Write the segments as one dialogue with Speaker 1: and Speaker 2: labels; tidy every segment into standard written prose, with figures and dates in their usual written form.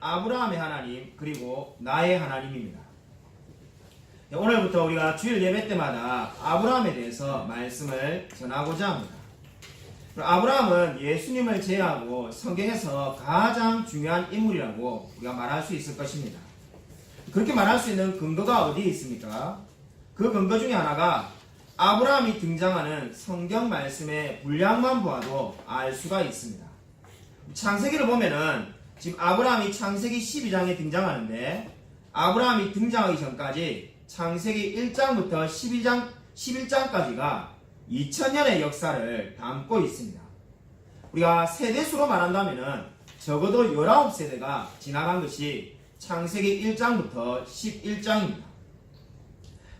Speaker 1: 아브라함의 하나님 그리고 나의 하나님입니다. 오늘부터 우리가 주일 예배 때마다 아브라함에 대해서 말씀을 전하고자 합니다. 아브라함은 예수님을 제외하고 성경에서 가장 중요한 인물이라고 우리가 말할 수 있을 것입니다. 그렇게 말할 수 있는 근거가 어디에 있습니까? 그 근거 중에 하나가 아브라함이 등장하는 성경 말씀의 분량만 보아도 알 수가 있습니다. 창세기를 보면은 지금 아브라함이 창세기 12장에 등장하는데 아브라함이 등장하기 전까지 창세기 1장부터 11장까지가 2000년의 역사를 담고 있습니다. 우리가 세대수로 말한다면 적어도 19세대가 지나간 것이 창세기 1장부터 11장입니다.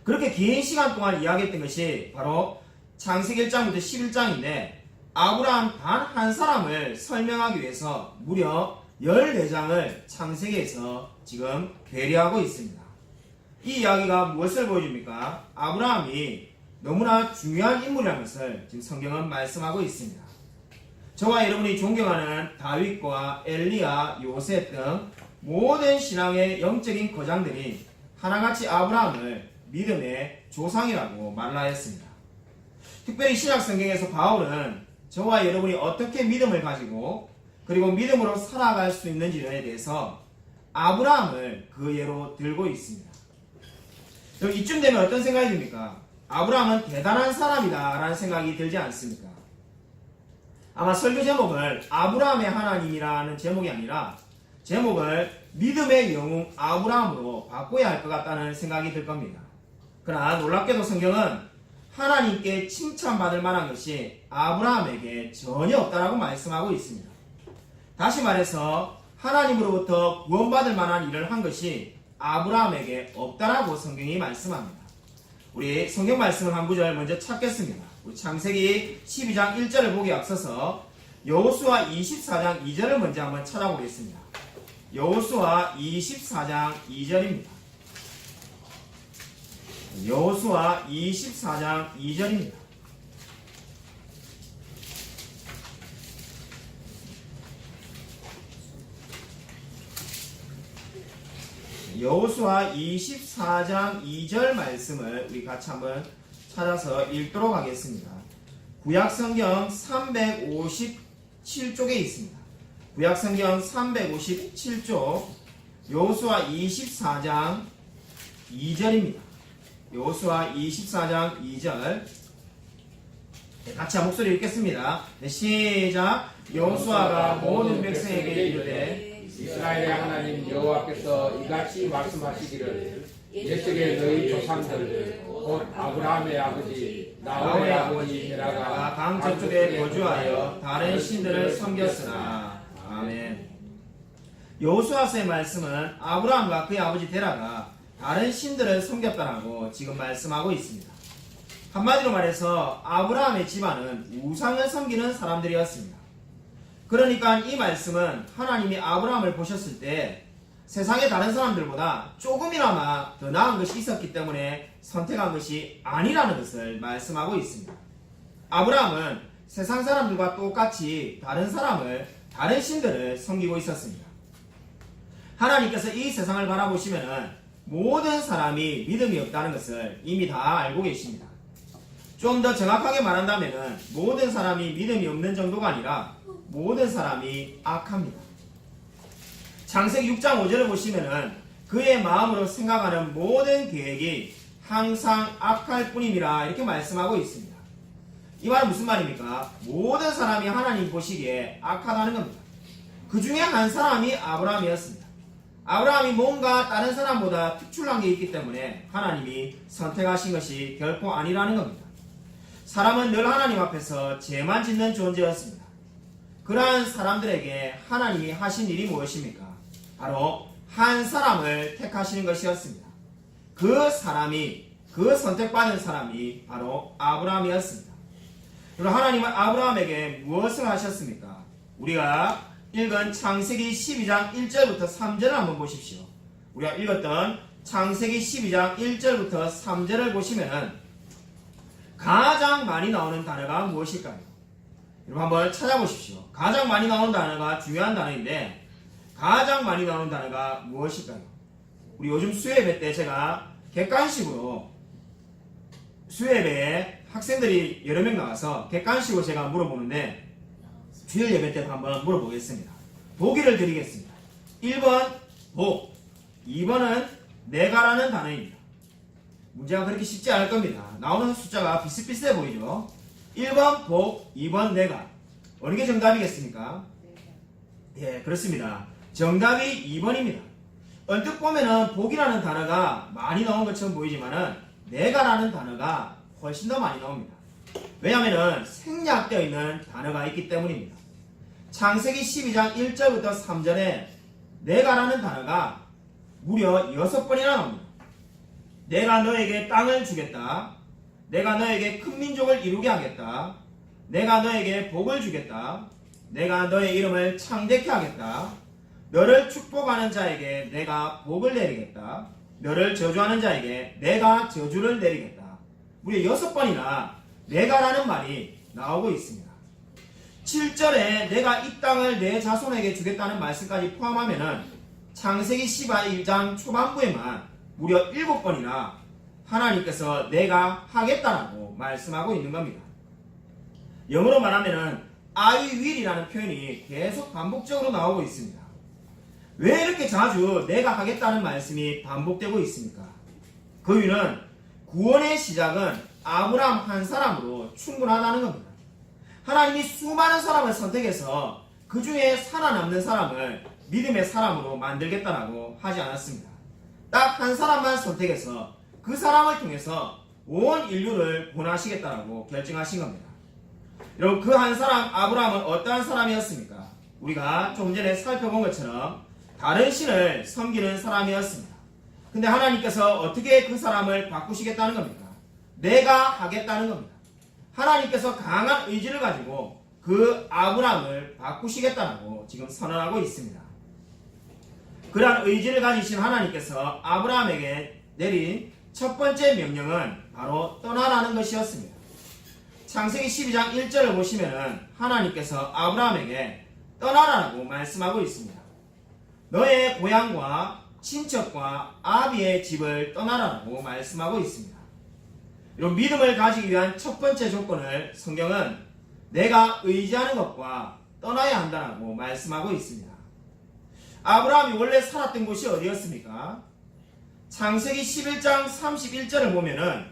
Speaker 1: 그렇게 긴 시간 동안 이야기했던 것이 바로 창세기 1장부터 11장인데 아브라함 단 한 사람을 설명하기 위해서 무려 14장을 창세기에서 지금 배려하고 있습니다. 이 이야기가 무엇을 보여줍니까? 아브라함이 너무나 중요한 인물이라는 것을 지금 성경은 말씀하고 있습니다. 저와 여러분이 존경하는 다윗과 엘리야, 요셉 등 모든 신앙의 영적인 거장들이 하나같이 아브라함을 믿음의 조상이라고 말하였습니다. 특별히 신약 성경에서 바울은 저와 여러분이 어떻게 믿음을 가지고 그리고 믿음으로 살아갈 수 있는지에 대해서 아브라함을 그 예로 들고 있습니다. 이쯤 되면 어떤 생각이 듭니까? 아브라함은 대단한 사람이다 라는 생각이 들지 않습니까? 아마 설교 제목을 아브라함의 하나님이라는 제목이 아니라 제목을 믿음의 영웅 아브라함으로 바꿔야 할 것 같다는 생각이 들 겁니다. 그러나 놀랍게도 성경은 하나님께 칭찬받을 만한 것이 아브라함에게 전혀 없다라고 말씀하고 있습니다. 다시 말해서 하나님으로부터 구원받을 만한 일을 한 것이 아브라함에게 없다라고 성경이 말씀합니다. 우리 성경 말씀을 한 구절 먼저 찾겠습니다. 우리 창세기 12장 1절을 보기 앞서서 여호수아 24장 2절을 먼저 한번 찾아보겠습니다. 여호수아 24장 2절입니다. 여호수아 24장 2절입니다. 여호수아 24장 2절 말씀을 우리 같이 한번 찾아서 읽도록 하겠습니다. 구약성경 357쪽에 있습니다. 구약성경 357쪽 여호수아 24장 2절입니다. 여호수아 24장 2절 같이 한 목소리 읽겠습니다. 네, 시작. 여호수아가 모든 백성에게 이르되
Speaker 2: 이스라엘의 하나님 여호와께서 이같이 말씀하시기를 옛적에 너희 조상들 곧 아브라함의 아버지 나홀의 아버지 데라가
Speaker 1: 강 저쪽에 거주하여 다른 신들을 섬겼으나. 아멘. 여호수아서의 말씀은 아브라함과 그의 아버지 데라가 다른 신들을 섬겼다라고 지금 말씀하고 있습니다. 한마디로 말해서 아브라함의 집안은 우상을 섬기는 사람들이었습니다. 그러니까 이 말씀은 하나님이 아브라함을 보셨을 때 세상의 다른 사람들보다 조금이나마 더 나은 것이 있었기 때문에 선택한 것이 아니라는 것을 말씀하고 있습니다. 아브라함은 세상 사람들과 똑같이 다른 신들을 섬기고 있었습니다. 하나님께서 이 세상을 바라보시면 모든 사람이 믿음이 없다는 것을 이미 다 알고 계십니다. 좀 더 정확하게 말한다면 모든 사람이 믿음이 없는 정도가 아니라 모든 사람이 악합니다. 창세기 6장 5절을 보시면은 그의 마음으로 생각하는 모든 계획이 항상 악할 뿐임이라 이렇게 말씀하고 있습니다. 이 말은 무슨 말입니까? 모든 사람이 하나님 보시기에 악하다는 겁니다. 그 중에 한 사람이 아브라함이었습니다. 아브라함이 뭔가 다른 사람보다 특출난 게 있기 때문에 하나님이 선택하신 것이 결코 아니라는 겁니다. 사람은 늘 하나님 앞에서 죄만 짓는 존재였습니다. 그러한 사람들에게 하나님이 하신 일이 무엇입니까? 바로 한 사람을 택하시는 것이었습니다. 그 선택받은 사람이 바로 아브라함이었습니다. 그리고 하나님은 아브라함에게 무엇을 하셨습니까? 우리가 읽은 창세기 12장 1절부터 3절을 한번 보십시오. 우리가 읽었던 창세기 12장 1절부터 3절을 보시면 가장 많이 나오는 단어가 무엇일까요? 여러분 한번 찾아보십시오. 가장 많이 나오는 단어가 중요한 단어인데 가장 많이 나오는 단어가 무엇일까요? 우리 요즘 수예배 때 제가 객관식으로 수예배에 학생들이 여러 명 나와서 객관식으로 제가 물어보는데 주일 예배 때도 한번 물어보겠습니다. 보기를 드리겠습니다. 1번 복, 2번은 내가라는 단어입니다. 문제가 그렇게 쉽지 않을 겁니다. 나오는 숫자가 비슷비슷해 보이죠? 1번 복, 2번 내가. 어느 게 정답이겠습니까? 예, 그렇습니다. 정답이 2번입니다. 언뜻 보면은 복이라는 단어가 많이 나온 것처럼 보이지만은 내가라는 단어가 훨씬 더 많이 나옵니다. 왜냐하면은 생략되어 있는 단어가 있기 때문입니다. 창세기 12장 1절부터 3절에 내가라는 단어가 무려 6번이나 나옵니다. 내가 너에게 땅을 주겠다. 내가 너에게 큰 민족을 이루게 하겠다. 내가 너에게 복을 주겠다. 내가 너의 이름을 창대케 하겠다. 너를 축복하는 자에게 내가 복을 내리겠다. 너를 저주하는 자에게 내가 저주를 내리겠다. 무려 6번이나 내가라는 말이 나오고 있습니다. 7절에 내가 이 땅을 내 자손에게 주겠다는 말씀까지 포함하면은 창세기 12장 초반부에만 무려 7번이나 하나님께서 내가 하겠다라고 말씀하고 있는 겁니다. 영어로 말하면은 I will이라는 표현이 계속 반복적으로 나오고 있습니다. 왜 이렇게 자주 내가 하겠다는 말씀이 반복되고 있습니까? 그 이유는 구원의 시작은 아브라함 한 사람으로 충분하다는 겁니다. 하나님이 수많은 사람을 선택해서 그 중에 살아남는 사람을 믿음의 사람으로 만들겠다라고 하지 않았습니다. 딱 한 사람만 선택해서 그 사람을 통해서 온 인류를 구원하시겠다라고 결정하신 겁니다. 여러분, 그 한 사람 아브라함은 어떠한 사람이었습니까? 우리가 좀 전에 살펴본 것처럼 다른 신을 섬기는 사람이었습니다. 근데 하나님께서 어떻게 그 사람을 바꾸시겠다는 겁니까? 내가 하겠다는 겁니다. 하나님께서 강한 의지를 가지고 그 아브라함을 바꾸시겠다고 지금 선언하고 있습니다. 그러한 의지를 가지신 하나님께서 아브라함에게 내린 첫 번째 명령은 바로 떠나라는 것이었습니다. 창세기 12장 1절을 보시면은 하나님께서 아브라함에게 떠나라고 말씀하고 있습니다. 너의 고향과 친척과 아비의 집을 떠나라고 말씀하고 있습니다. 이런 믿음을 가지기 위한 첫 번째 조건을 성경은 내가 의지하는 것과 떠나야 한다고 말씀하고 있습니다. 아브라함이 원래 살았던 곳이 어디였습니까? 창세기 11장 31절을 보면은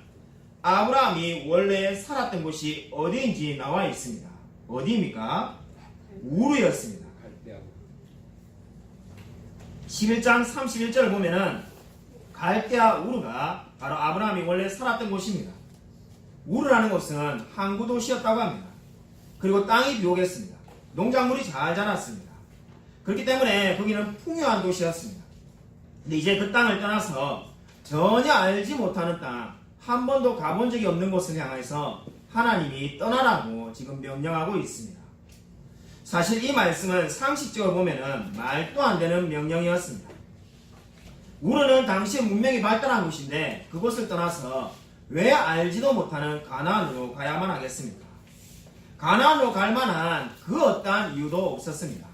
Speaker 1: 아브라함이 원래 살았던 곳이 어디인지 나와 있습니다. 어디입니까? 우르였습니다. 11장 31절을 보면은 갈대아 우르가 바로 아브라함이 원래 살았던 곳입니다. 우르라는 곳은 항구 도시였다고 합니다. 그리고 땅이 비옥했습니다. 농작물이 잘 자랐습니다. 그렇기 때문에 거기는 풍요한 도시였습니다. 근데 이제 그 땅을 떠나서 전혀 알지 못하는 땅, 한 번도 가본 적이 없는 곳을 향해서 하나님이 떠나라고 지금 명령하고 있습니다. 사실 이 말씀은 상식적으로 보면은 말도 안 되는 명령이었습니다. 우르는 당시 문명이 발달한 곳인데 그곳을 떠나서 왜 알지도 못하는 가나안으로 가야만 하겠습니까? 가나안으로 갈 만한 그 어떠한 이유도 없었습니다.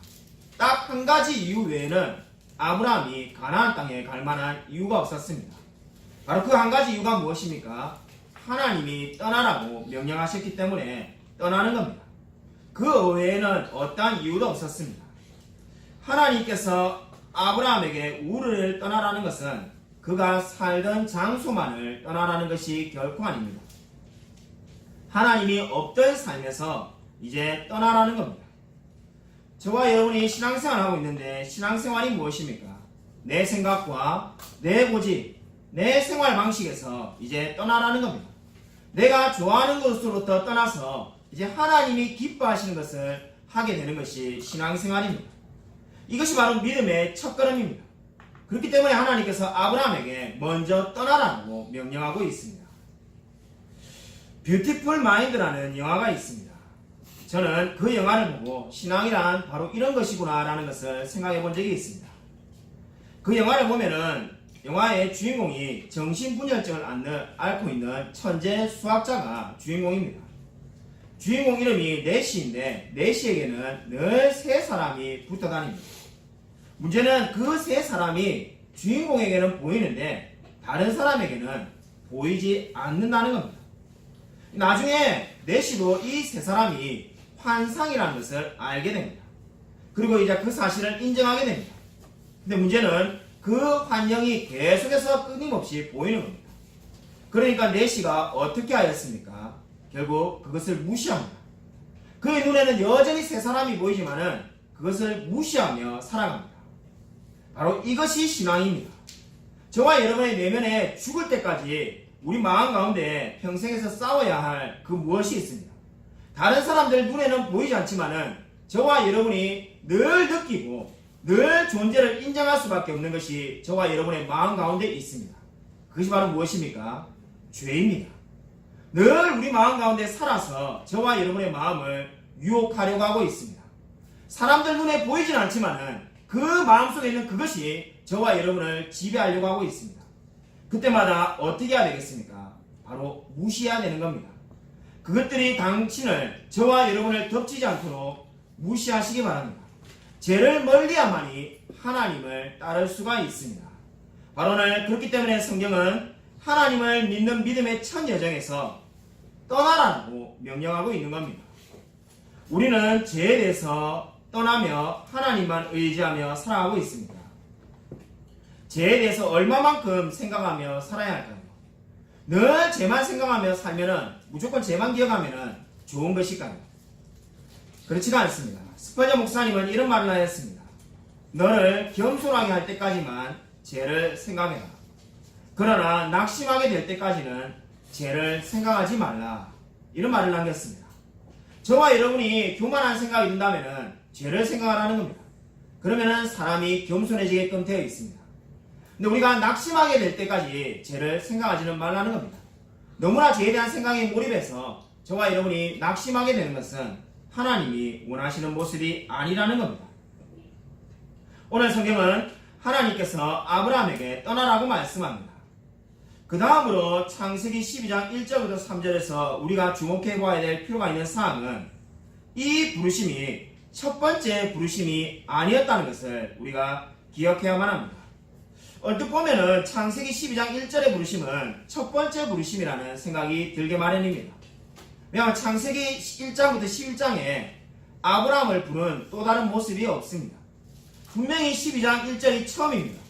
Speaker 1: 딱 한 가지 이유 외에는 아브라함이 가나안 땅에 갈 만한 이유가 없었습니다. 바로 그 한 가지 이유가 무엇입니까? 하나님이 떠나라고 명령하셨기 때문에 떠나는 겁니다. 그 외에는 어떠한 이유도 없었습니다. 하나님께서 아브라함에게 우르를 떠나라는 것은 그가 살던 장소만을 떠나라는 것이 결코 아닙니다. 하나님이 없던 삶에서 이제 떠나라는 겁니다. 저와 여러분이 신앙생활을 하고 있는데 신앙생활이 무엇입니까? 내 생각과 내 고집, 내 생활 방식에서 이제 떠나라는 겁니다. 내가 좋아하는 것으로부터 떠나서 이제 하나님이 기뻐하시는 것을 하게 되는 것이 신앙생활입니다. 이것이 바로 믿음의 첫걸음입니다. 그렇기 때문에 하나님께서 아브라함에게 먼저 떠나라고 명령하고 있습니다. 뷰티풀 마인드라는 영화가 있습니다. 저는 그 영화를 보고 신앙이란 바로 이런 것이구나 라는 것을 생각해 본 적이 있습니다. 그 영화를 보면은 영화의 주인공이 정신분열증을 앓고 있는 천재 수학자가 주인공입니다. 주인공 이름이 내시인데 내시에게는 늘 세 사람이 붙어 다닙니다. 문제는 그 세 사람이 주인공에게는 보이는데 다른 사람에게는 보이지 않는다는 겁니다. 나중에 내시도 이 세 사람이 환상이라는 것을 알게 됩니다. 그리고 이제 그 사실을 인정하게 됩니다. 근데 문제는 그 환영이 계속해서 끊임없이 보이는 겁니다. 그러니까 내시가 어떻게 하였습니까? 결국 그것을 무시합니다. 그의 눈에는 여전히 세 사람이 보이지만은 그것을 무시하며 살아갑니다. 바로 이것이 신앙입니다. 저와 여러분의 내면에 죽을 때까지 우리 마음 가운데 평생에서 싸워야 할 그 무엇이 있습니다. 다른 사람들 눈에는 보이지 않지만은 저와 여러분이 늘 느끼고 늘 존재를 인정할 수밖에 없는 것이 저와 여러분의 마음 가운데 있습니다. 그것이 바로 무엇입니까? 죄입니다. 늘 우리 마음 가운데 살아서 저와 여러분의 마음을 유혹하려고 하고 있습니다. 사람들 눈에 보이진 않지만은 그 마음속에 있는 그것이 저와 여러분을 지배하려고 하고 있습니다. 그때마다 어떻게 해야 되겠습니까? 바로 무시해야 되는 겁니다. 그것들이 당신을, 저와 여러분을 덮치지 않도록 무시하시기 바랍니다. 죄를 멀리하만이 하나님을 따를 수가 있습니다. 바로는 그렇기 때문에 성경은 하나님을 믿는 믿음의 첫 여정에서 떠나라고 명령하고 있는 겁니다. 우리는 죄에 대해서 떠나며 하나님만 의지하며 살아가고 있습니다. 죄에 대해서 얼마만큼 생각하며 살아야 할까요? 늘 죄만 생각하며 살면은 무조건 죄만 기억하면은 좋은 것일까요? 그렇지가 않습니다. 스퍼전 목사님은 이런 말을 하였습니다. 너를 겸손하게 할 때까지만 죄를 생각해라. 그러나 낙심하게 될 때까지는 죄를 생각하지 말라. 이런 말을 남겼습니다. 저와 여러분이 교만한 생각이 든다면은 죄를 생각하라는 겁니다. 그러면은 사람이 겸손해지게끔 되어 있습니다. 근데 우리가 낙심하게 될 때까지 죄를 생각하지는 말라는 겁니다. 너무나 죄에 대한 생각에 몰입해서 저와 여러분이 낙심하게 되는 것은 하나님이 원하시는 모습이 아니라는 겁니다. 오늘 성경은 하나님께서 아브라함에게 떠나라고 말씀합니다. 그 다음으로 창세기 12장 1절부터 3절에서 우리가 주목해 보아야 될 필요가 있는 사항은 이 부르심이 첫 번째 부르심이 아니었다는 것을 우리가 기억해야만 합니다. 얼핏 보면은 창세기 12장 1절의 부르심은 첫 번째 부르심이라는 생각이 들게 마련입니다. 왜냐하면 창세기 1장부터 11장에 아브라함을 부른 또 다른 모습이 없습니다. 분명히 12장 1절이 처음입니다.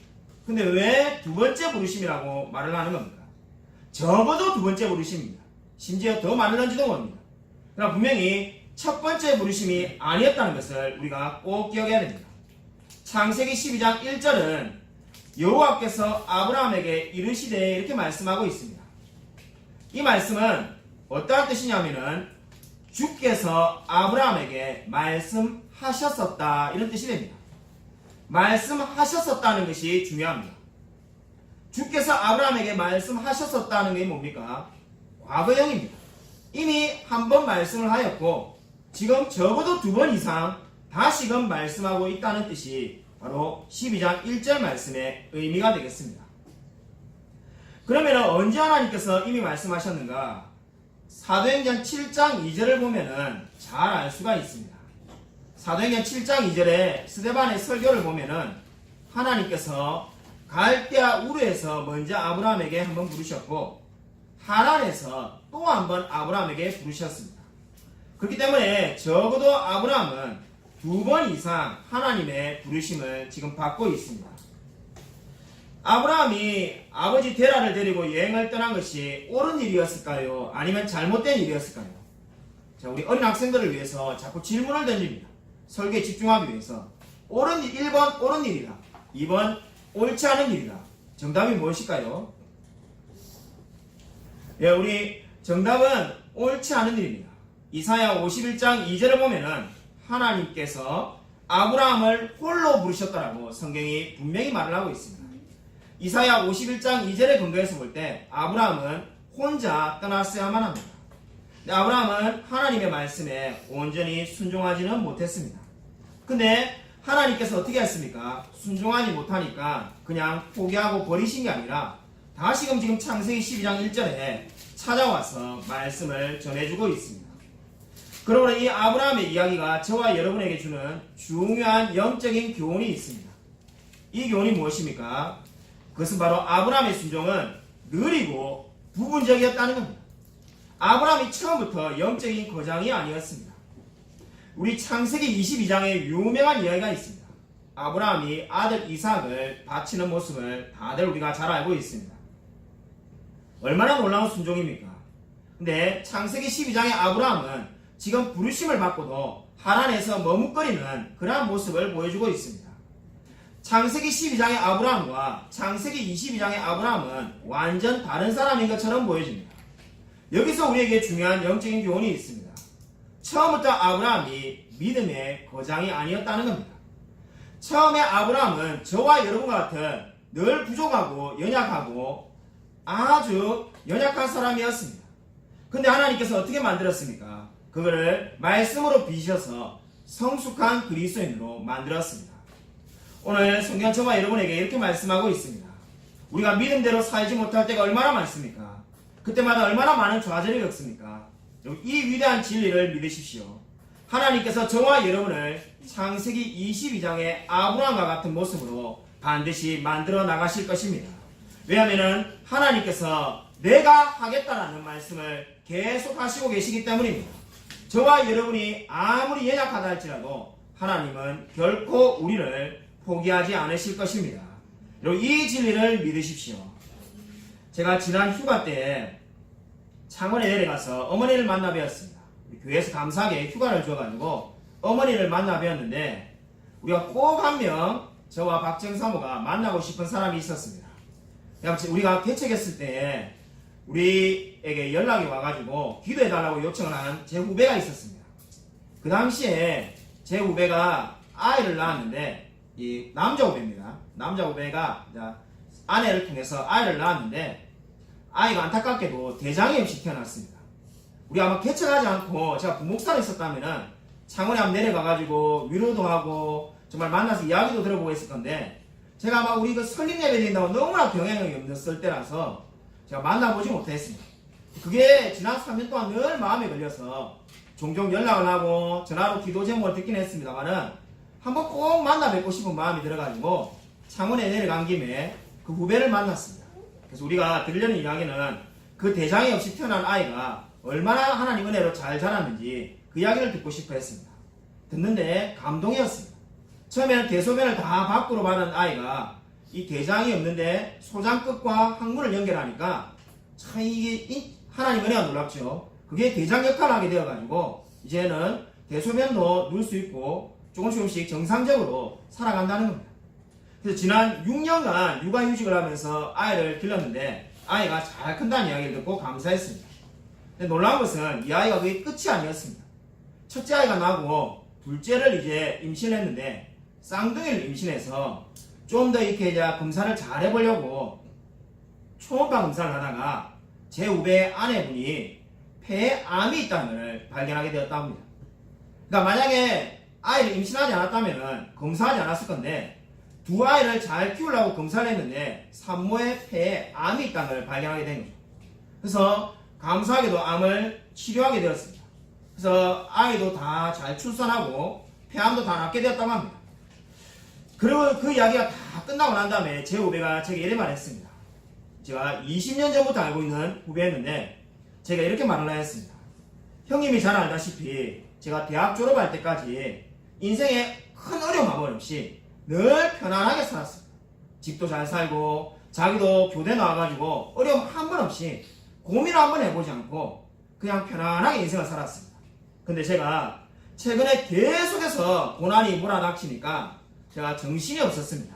Speaker 1: 근데 왜 두 번째 부르심이라고 말을 하는 겁니까? 적어도 두 번째 부르심입니다. 심지어 더 많을런지도 모릅니다. 그러나 분명히 첫 번째 부르심이 아니었다는 것을 우리가 꼭 기억해야 됩니다. 창세기 12장 1절은 여호와께서 아브라함에게 이르시되 이렇게 말씀하고 있습니다. 이 말씀은 어떠한 뜻이냐면은 주께서 아브라함에게 말씀하셨었다 이런 뜻이 됩니다. 말씀하셨었다는 것이 중요합니다. 주께서 아브라함에게 말씀하셨었다는 게 뭡니까? 과거형입니다. 이미 한 번 말씀을 하였고 지금 적어도 두 번 이상 다시금 말씀하고 있다는 뜻이 바로 12장 1절 말씀의 의미가 되겠습니다. 그러면 언제 하나님께서 이미 말씀하셨는가? 사도행전 7장 2절을 보면은 잘 알 수가 있습니다. 사도행전 7장 2절에 스데반의 설교를 보면은 하나님께서 갈대아 우르에서 먼저 아브라함에게 한번 부르셨고 하란에서 또 한번 아브라함에게 부르셨습니다. 그렇기 때문에 적어도 아브라함은 두 번 이상 하나님의 부르심을 지금 받고 있습니다. 아브라함이 아버지 데라를 데리고 여행을 떠난 것이 옳은 일이었을까요? 아니면 잘못된 일이었을까요? 자, 우리 어린 학생들을 위해서 자꾸 질문을 던집니다. 설교에 집중하기 위해서. 1번 옳은 일이다. 2번 옳지 않은 일이다. 정답이 무엇일까요? 예, 우리 정답은 옳지 않은 일입니다. 이사야 51장 2절을 보면은 하나님께서 아브라함을 홀로 부르셨다라고 성경이 분명히 말을 하고 있습니다. 이사야 51장 2절에 근거해서 볼 때 아브라함은 혼자 떠났어야만 합니다. 아브라함은 하나님의 말씀에 온전히 순종하지는 못했습니다. 근데 하나님께서 어떻게 했습니까? 순종하지 못하니까 그냥 포기하고 버리신 게 아니라 다시금 지금 창세기 12장 1절에 찾아와서 말씀을 전해주고 있습니다. 그러므로 이 아브라함의 이야기가 저와 여러분에게 주는 중요한 영적인 교훈이 있습니다. 이 교훈이 무엇입니까? 그것은 바로 아브라함의 순종은 느리고 부분적이었다는 겁니다. 아브라함이 처음부터 영적인 거장이 아니었습니다. 우리 창세기 22장에 유명한 이야기가 있습니다. 아브라함이 아들 이삭을 바치는 모습을 다들 우리가 잘 알고 있습니다. 얼마나 놀라운 순종입니까? 근데 창세기 12장의 아브라함은 지금 부르심을 받고도 하란에서 머뭇거리는 그러한 모습을 보여주고 있습니다. 창세기 12장의 아브라함과 창세기 22장의 아브라함은 완전 다른 사람인 것처럼 보여집니다. 여기서 우리에게 중요한 영적인 교훈이 있습니다. 처음부터 아브라함이 믿음의 거장이 아니었다는 겁니다. 처음에 아브라함은 저와 여러분과 같은 늘 부족하고 연약하고 아주 연약한 사람이었습니다. 근데 하나님께서 어떻게 만들었습니까? 그거를 말씀으로 빚으셔서 성숙한 그리스도인으로 만들었습니다. 오늘 성경 저와 여러분에게 이렇게 말씀하고 있습니다. 우리가 믿음대로 살지 못할 때가 얼마나 많습니까? 그때마다 얼마나 많은 좌절을 겪습니까? 이 위대한 진리를 믿으십시오. 하나님께서 저와 여러분을 창세기 22장의 아브라함과 같은 모습으로 반드시 만들어 나가실 것입니다. 왜냐하면 하나님께서 내가 하겠다라는 말씀을 계속 하시고 계시기 때문입니다. 저와 여러분이 아무리 연약하다 할지라도 하나님은 결코 우리를 포기하지 않으실 것입니다. 여러분 이 진리를 믿으십시오. 제가 지난 휴가 때 창원에 내려가서 어머니를 만나 뵈었습니다. 교회에서 감사하게 휴가를 줘가지고 어머니를 만나 뵈었는데 우리가 꼭 한 명 저와 박정사모가 만나고 싶은 사람이 있었습니다. 우리가 개척했을 때 우리에게 연락이 와가지고 기도해달라고 요청을 한 제 후배가 있었습니다. 그 당시에 제 후배가 아이를 낳았는데 이 남자 후배입니다. 남자 후배가 아내를 통해서 아이를 낳았는데 아이가 안타깝게도 대장이 없이 태어났습니다. 우리 아마 개척하지 않고 제가 부목사로 있었다면은 창원에 한번 내려가가지고 위로도 하고 정말 만나서 이야기도 들어보고 했을 건데 제가 아마 우리 그 설립 예배 드린다고 너무나 경향이 없는 때라서 제가 만나보지 못했습니다. 그게 지난 3년 동안 늘 마음에 걸려서 종종 연락을 하고 전화로 기도 제목을 듣긴 했습니다만은 한번 꼭 만나 뵙고 싶은 마음이 들어가지고 창원에 내려간 김에 그 후배를 만났습니다. 그래서 우리가 들려는 이야기는 그 대장이 없이 태어난 아이가 얼마나 하나님 은혜로 잘 자랐는지 그 이야기를 듣고 싶어 했습니다. 듣는데 감동이었습니다. 처음에는 대소변을 다 밖으로 받은 아이가 이 대장이 없는데 소장 끝과 항문을 연결하니까 참 이게 하나님 은혜가 놀랍죠. 그게 대장 역할을 하게 되어가지고 이제는 대소변도 누울 수 있고 조금씩 정상적으로 살아간다는 겁니다. 그래서 지난 6년간 육아휴직을 하면서 아이를 길렀는데 아이가 잘 큰다는 이야기를 듣고 감사했습니다. 근데 놀라운 것은 이 아이가 그게 끝이 아니었습니다. 첫째 아이가 나고 둘째를 이제 임신했는데 쌍둥이를 임신해서 좀 더 이렇게 이제 검사를 잘 해보려고 초음파 검사를 하다가 제 후배 아내분이 폐에 암이 있다는 걸 발견하게 되었다 합니다. 그러니까 만약에 아이를 임신하지 않았다면 검사하지 않았을 건데 두 아이를 잘 키우려고 검사를 했는데 산모의 폐에 암이 있다는 걸 발견하게 된 거죠. 그래서 감사하게도 암을 치료하게 되었습니다. 그래서 아이도 다 잘 출산하고 폐암도 다 낫게 되었다고 합니다. 그리고 그 이야기가 다 끝나고 난 다음에 제 후배가 제게 이렇게 말했습니다. 제가 20년 전부터 알고 있는 후배였는데 제가 이렇게 말을 하였습니다. 형님이 잘 알다시피 제가 대학 졸업할 때까지 인생에 큰 어려움 한 번 없이 늘 편안하게 살았습니다. 집도 잘 살고 자기도 교대 나와가지고 어려움 한 번 없이 고민을 한 번 해보지 않고 그냥 편안하게 인생을 살았습니다. 근데 제가 최근에 계속해서 고난이 몰아닥치니까 제가 정신이 없었습니다.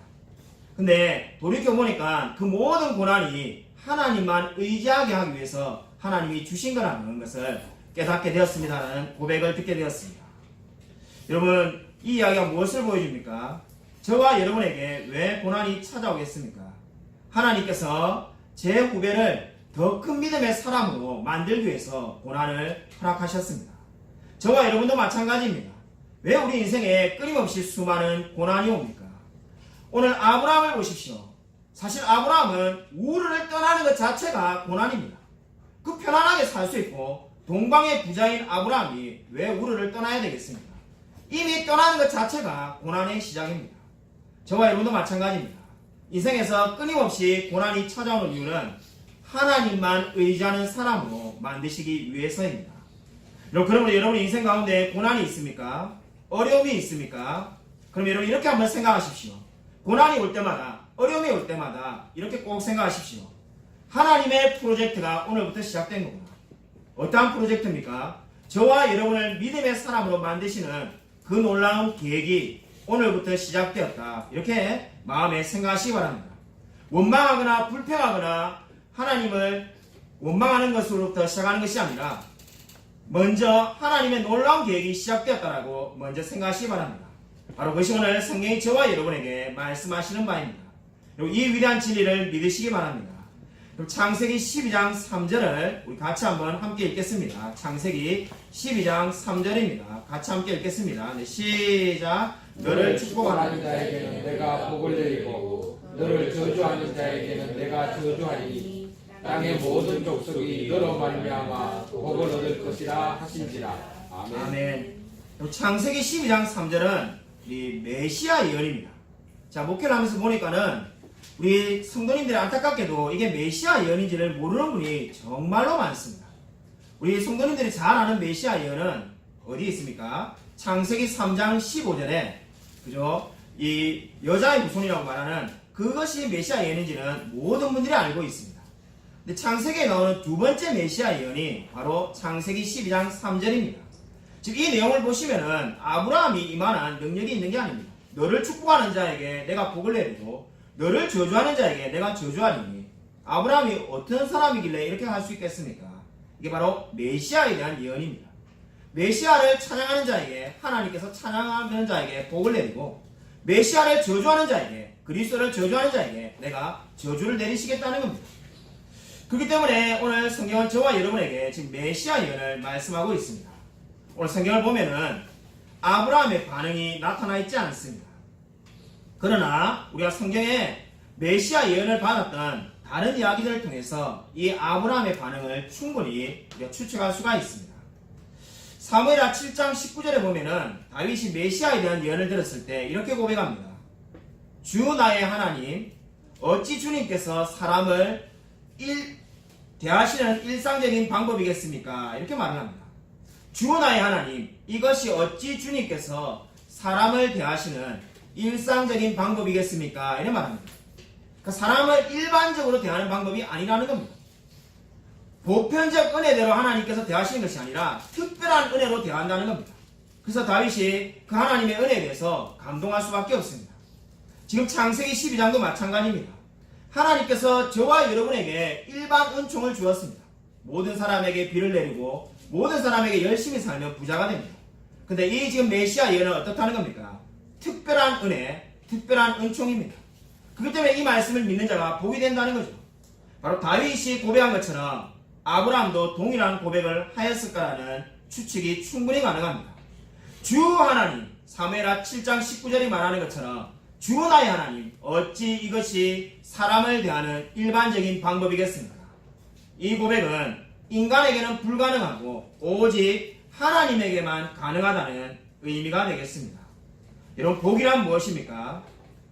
Speaker 1: 근데 돌이켜보니까 그 모든 고난이 하나님만 의지하게 하기 위해서 하나님이 주신 거라는 것을 깨닫게 되었습니다라는 고백을 듣게 되었습니다. 여러분 이 이야기가 무엇을 보여줍니까? 저와 여러분에게 왜 고난이 찾아오겠습니까? 하나님께서 제 후배를 더 큰 믿음의 사람으로 만들기 위해서 고난을 허락하셨습니다. 저와 여러분도 마찬가지입니다. 왜 우리 인생에 끊임없이 수많은 고난이 옵니까? 오늘 아브라함을 보십시오. 사실 아브라함은 우르를 떠나는 것 자체가 고난입니다. 그 편안하게 살 수 있고 동방의 부자인 아브라함이 왜 우르를 떠나야 되겠습니까? 이미 떠나는 것 자체가 고난의 시작입니다. 저와 여러분도 마찬가지입니다. 인생에서 끊임없이 고난이 찾아오는 이유는 하나님만 의지하는 사람으로 만드시기 위해서입니다. 그러면 여러분 인생 가운데 고난이 있습니까? 어려움이 있습니까? 그럼 여러분 이렇게 한번 생각하십시오. 고난이 올 때마다, 어려움이 올 때마다 이렇게 꼭 생각하십시오. 하나님의 프로젝트가 오늘부터 시작된 거구나. 어떠한 프로젝트입니까? 저와 여러분을 믿음의 사람으로 만드시는 그 놀라운 계획이 오늘부터 시작되었다. 이렇게 마음에 생각하시기 바랍니다. 원망하거나 불평하거나 하나님을 원망하는 것으로부터 시작하는 것이 아니라 먼저 하나님의 놀라운 계획이 시작되었다라고 먼저 생각하시기 바랍니다. 바로 그것이 오늘 성경이 저와 여러분에게 말씀하시는 바입니다. 그리고 이 위대한 진리를 믿으시기 바랍니다. 그럼 창세기 12장 3절을 우리 같이 한번 함께 읽겠습니다. 창세기 12장 3절입니다. 같이 함께 읽겠습니다. 네, 시작. 너를 축복하는
Speaker 2: 자에게는 내가 복을 내리고 너를 저주하는 자에게는 내가 저주하리니 땅의 모든 족속이 너로 말미암아 복을 얻을 것이라 하신지라. 아멘.
Speaker 1: 아멘. 창세기 12장 3절은 이 메시아 예언입니다. 자, 목회를 하면서 보니까는 우리 성도님들이 안타깝게도 이게 메시아 예언인지를 모르는 분이 정말로 많습니다. 우리 성도님들이 잘 아는 메시아 예언은 어디 있습니까? 창세기 3장 15절에 그죠? 이 여자의 후손이라고 말하는 그것이 메시아 예언인지는 모든 분들이 알고 있습니다. 근데 창세기에 나오는 두 번째 메시아 예언이 바로 창세기 12장 3절입니다. 지금 이 내용을 보시면은 아브라함이 이만한 능력이 있는 게 아닙니다. 너를 축복하는 자에게 내가 복을 내리고 너를 저주하는 자에게 내가 저주하리니 아브라함이 어떤 사람이길래 이렇게 할 수 있겠습니까? 이게 바로 메시아에 대한 예언입니다. 메시아를 찬양하는 자에게 하나님께서 찬양하는 자에게 복을 내리고 메시아를 저주하는 자에게 그리스도를 저주하는 자에게 내가 저주를 내리시겠다는 겁니다. 그렇기 때문에 오늘 성경은 저와 여러분에게 지금 메시아 예언을 말씀하고 있습니다. 오늘 성경을 보면은 아브라함의 반응이 나타나 있지 않습니다. 그러나 우리가 성경에 메시아 예언을 받았던 다른 이야기들을 통해서 이 아브라함의 반응을 충분히 우리가 추측할 수가 있습니다. 사무엘하 7장 19절에 보면은 다윗이 메시아에 대한 예언을 들었을 때 이렇게 고백합니다. 주 나의 하나님, 어찌 주님께서 사람을 대하시는 일상적인 방법이겠습니까? 이렇게 말을 합니다. 주 나의 하나님, 이것이 어찌 주님께서 사람을 대하시는 일상적인 방법이겠습니까? 이렇게 말합니다. 그러니까 사람을 일반적으로 대하는 방법이 아니라는 겁니다. 보편적 은혜대로 하나님께서 대하시는 것이 아니라 특별한 은혜로 대한다는 겁니다. 그래서 다윗이 그 하나님의 은혜에 대해서 감동할 수밖에 없습니다. 지금 창세기 12장도 마찬가지입니다. 하나님께서 저와 여러분에게 일반 은총을 주었습니다. 모든 사람에게 비를 내리고 모든 사람에게 열심히 살면 부자가 됩니다. 근데 이 지금 메시아 예언은 어떻다는 겁니까? 특별한 은혜, 특별한 은총입니다. 그렇기 때문에 이 말씀을 믿는 자가 복이 된다는 거죠. 바로 다윗이 고백한 것처럼 아브라함도 동일한 고백을 하였을까라는 추측이 충분히 가능합니다. 주 하나님, 사무엘하 7장 19절이 말하는 것처럼 주 나의 하나님, 어찌 이것이 사람을 대하는 일반적인 방법이겠습니까? 이 고백은 인간에게는 불가능하고 오직 하나님에게만 가능하다는 의미가 되겠습니다. 여러분, 복이란 무엇입니까?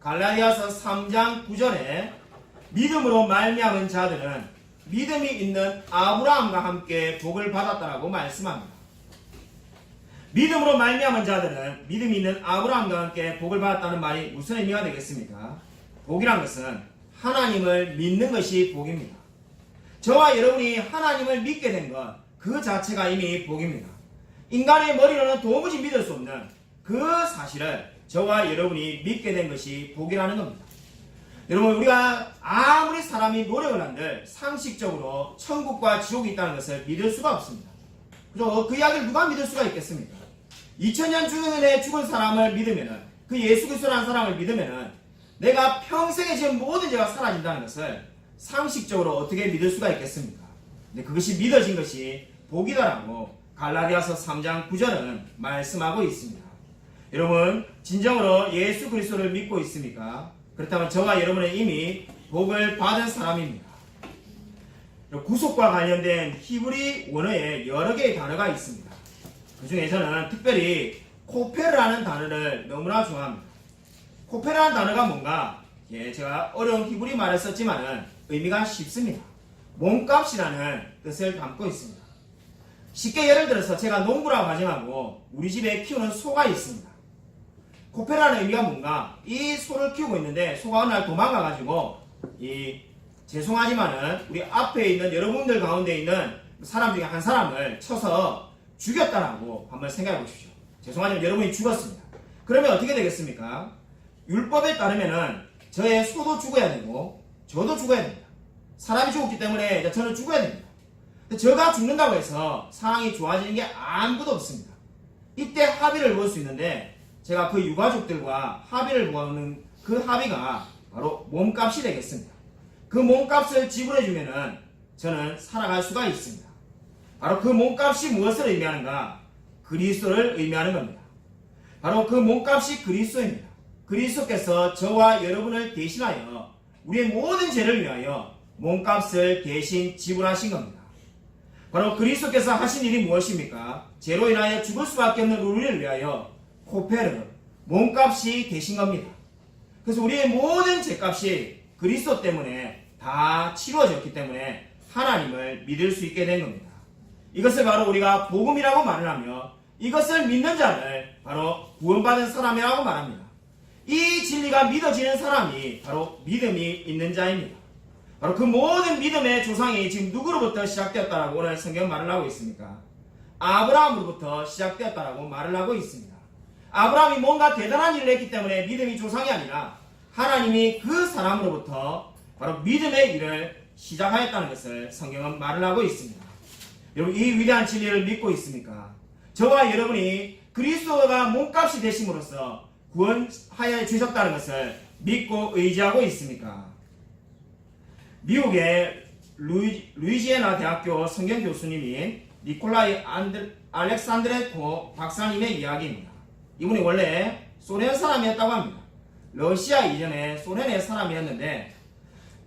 Speaker 1: 갈라디아서 3장 9절에 믿음으로 말미암은 자들은 믿음이 있는 아브라함과 함께 복을 받았다라고 말씀합니다. 믿음으로 말미암은 자들은 믿음이 있는 아브라함과 함께 복을 받았다는 말이 무슨 의미가 되겠습니까? 복이란 것은 하나님을 믿는 것이 복입니다. 저와 여러분이 하나님을 믿게 된 것, 그 자체가 이미 복입니다. 인간의 머리로는 도무지 믿을 수 없는 그 사실을 저와 여러분이 믿게 된 것이 복이라는 겁니다. 여러분, 우리가 아무리 사람이 노력을 한들 상식적으로 천국과 지옥이 있다는 것을 믿을 수가 없습니다. 그죠? 그 이야기를 누가 믿을 수가 있겠습니까? 2000년 전에 죽은 사람을 믿으면은, 그 예수 그리스도라는 사람을 믿으면은 내가 평생에 지은 모든 죄가 사라진다는 것을 상식적으로 어떻게 믿을 수가 있겠습니까? 근데 그것이 믿어진 것이 복이다라고 갈라디아서 3장 9절은 말씀하고 있습니다. 여러분, 진정으로 예수 그리스도를 믿고 있습니까? 그렇다면 저와 여러분은 이미 복을 받은 사람입니다. 구속과 관련된 히브리 원어에 여러 개의 단어가 있습니다. 그 중에 저는 특별히 코페르라는 단어를 너무나 좋아합니다. 코페라는 단어가 뭔가? 예, 제가 어려운 히브리 말을 썼지만은 의미가 쉽습니다. 몸값이라는 뜻을 담고 있습니다. 쉽게 예를 들어서 제가 농부라고 가정하고 우리 집에 키우는 소가 있습니다. 코페라는 의미가 뭔가? 이 소를 키우고 있는데 소가 어느 날 도망가가지고 죄송하지만은 우리 앞에 있는 여러분들 가운데 있는 사람 중에 한 사람을 쳐서 죽였다라고 한번 생각해 보십시오. 죄송하지만 여러분이 죽었습니다. 그러면 어떻게 되겠습니까? 율법에 따르면은 저의 소도 죽어야 되고 저도 죽어야 됩니다. 사람이 죽었기 때문에 이제 저는 죽어야 됩니다. 근데 저가 죽는다고 해서 상황이 좋아지는 게 아무것도 없습니다. 이때 합의를 볼 수 있는데 제가 그 유가족들과 합의를 보는 그 합의가 바로 몸값이 되겠습니다. 그 몸값을 지불해주면은 저는 살아갈 수가 있습니다. 바로 그 몸값이 무엇을 의미하는가? 그리스도를 의미하는 겁니다. 바로 그 몸값이 그리스도입니다. 그리스도께서 저와 여러분을 대신하여 우리의 모든 죄를 위하여 몸값을 대신 지불하신 겁니다. 바로 그리스도께서 하신 일이 무엇입니까? 죄로 인하여 죽을 수밖에 없는 우리를 위하여 코페르, 몸값이 되신 겁니다. 그래서 우리의 모든 죄값이 그리스도 때문에 다 치루어졌기 때문에 하나님을 믿을 수 있게 된 겁니다. 이것을 바로 우리가 복음이라고 말을 하며 이것을 믿는 자를 바로 구원받은 사람이라고 말합니다. 이 진리가 믿어지는 사람이 바로 믿음이 있는 자입니다. 바로 그 모든 믿음의 조상이 지금 누구로부터 시작되었다라고 오늘 성경 말을 하고 있습니까? 아브라함으로부터 시작되었다라고 말을 하고 있습니다. 아브라함이 뭔가 대단한 일을 했기 때문에 믿음이 조상이 아니라 하나님이 그 사람으로부터 바로 믿음의 일을 시작하였다는 것을 성경은 말을 하고 있습니다. 여러분 이 위대한 진리를 믿고 있습니까? 저와 여러분이 그리스도가 몸값이 되심으로써 구원하여 주셨다는 것을 믿고 의지하고 있습니까? 미국의 루이지애나 대학교 성경 교수님인 니콜라이 알렉산드레코 박사님의 이야기입니다. 이분이 원래 소련 사람이었다고 합니다. 러시아 이전에 소련의 사람이었는데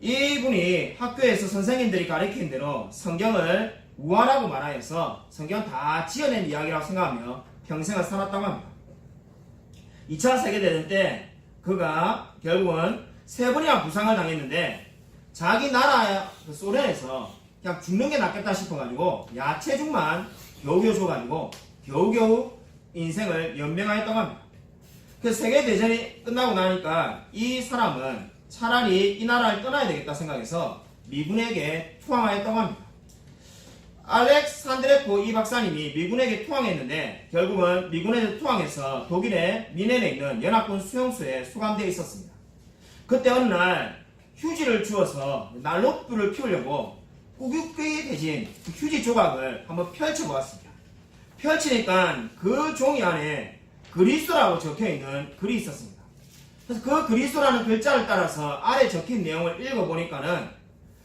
Speaker 1: 이분이 학교에서 선생님들이 가르친 대로 성경을 우화라고 말하여서 성경 다 지어낸 이야기라고 생각하며 평생을 살았다고 합니다. 2차 세계대전 때 그가 결국은 3번이나 부상을 당했는데 자기 나라 소련에서 그냥 죽는 게 낫겠다 싶어가지고 야채죽만 겨우겨우 줘가지고 겨우겨우 인생을 연명하였다고 합니다. 그래서 세계대전이 끝나고 나니까 이 사람은 차라리 이 나라를 떠나야 되겠다 생각해서 미군에게 투항하였다고 합니다. 알렉산드레코 이 박사님이 미군에게 투항했는데 결국은 미군에게 투항해서 독일의 미넨에 있는 연합군 수용소에 수감되어 있었습니다. 그때 어느 날 휴지를 주어서 난로불을 피우려고 꾸깃꾸깃 대진 휴지 조각을 한번 펼쳐보았습니다. 펼치니까 그 종이 안에 그리스도라고 적혀있는 글이 있었습니다. 그래서 그 그리스도라는 글자를 따라서 아래 적힌 내용을 읽어보니까는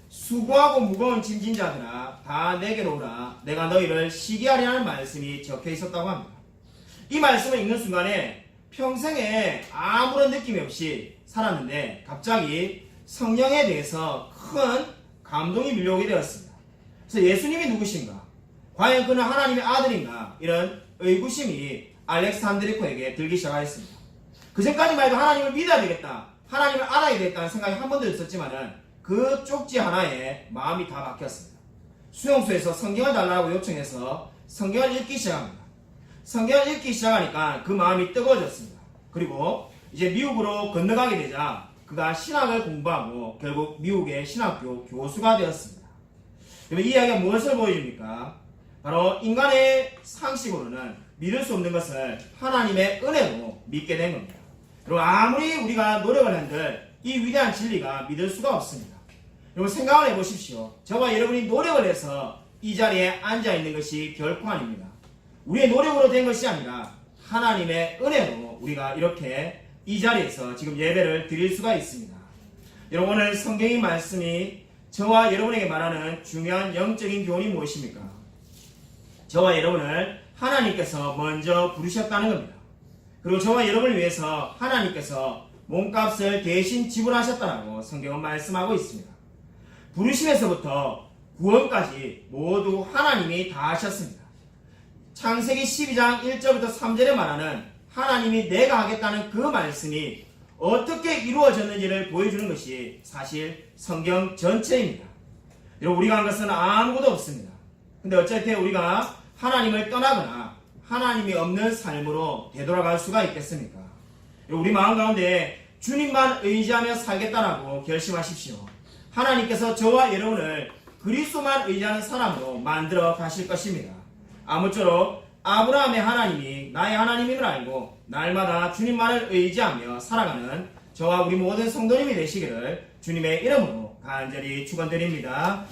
Speaker 1: 수고하고 무거운 짐진 자들아 다 내게로 오라 내가 너희를 시기하리라는 말씀이 적혀 있었다고 합니다. 이 말씀을 읽는 순간에 평생에 아무런 느낌이 없이 살았는데 갑자기 성령에 대해서 큰 감동이 밀려오게 되었습니다. 그래서 예수님이 누구신가? 과연 그는 하나님의 아들인가? 이런 의구심이 알렉산드리코에게 들기 시작하였습니다. 그 전까지만 해도 하나님을 믿어야 되겠다, 하나님을 알아야 되겠다는 생각이 한 번도 있었지만은 그 쪽지 하나에 마음이 다 바뀌었습니다. 수용소에서 성경을 달라고 요청해서 성경을 읽기 시작합니다. 성경을 읽기 시작하니까 그 마음이 뜨거워졌습니다. 그리고 이제 미국으로 건너가게 되자 그가 신학을 공부하고 결국 미국의 신학교 교수가 되었습니다. 이 이야기가 무엇을 보여줍니까? 바로 인간의 상식으로는 믿을 수 없는 것을 하나님의 은혜로 믿게 된 겁니다. 그리고 아무리 우리가 노력을 한들 이 위대한 진리가 믿을 수가 없습니다. 여러분 생각을 해보십시오. 저와 여러분이 노력을 해서 이 자리에 앉아있는 것이 결코 아닙니다. 우리의 노력으로 된 것이 아니라 하나님의 은혜로 우리가 이렇게 이 자리에서 지금 예배를 드릴 수가 있습니다. 여러분 오늘 성경의 말씀이 저와 여러분에게 말하는 중요한 영적인 교훈이 무엇입니까? 저와 여러분을 하나님께서 먼저 부르셨다는 겁니다. 그리고 저와 여러분을 위해서 하나님께서 몸값을 대신 지불하셨다라고 성경은 말씀하고 있습니다. 부르심에서부터 구원까지 모두 하나님이 다 하셨습니다. 창세기 12장 1절부터 3절에 말하는 하나님이 내가 하겠다는 그 말씀이 어떻게 이루어졌는지를 보여주는 것이 사실 성경 전체입니다. 여러분, 우리가 한 것은 아무것도 없습니다. 근데 어쨌든 우리가 하나님을 떠나거나 하나님이 없는 삶으로 되돌아갈 수가 있겠습니까? 우리 마음 가운데 주님만 의지하며 살겠다라고 결심하십시오. 하나님께서 저와 여러분을 그리스도만 의지하는 사람으로 만들어 가실 것입니다. 아무쪼록 아브라함의 하나님이 나의 하나님임을 알고 날마다 주님만을 의지하며 살아가는 저와 우리 모든 성도님이 되시기를 주님의 이름으로 간절히 축원드립니다.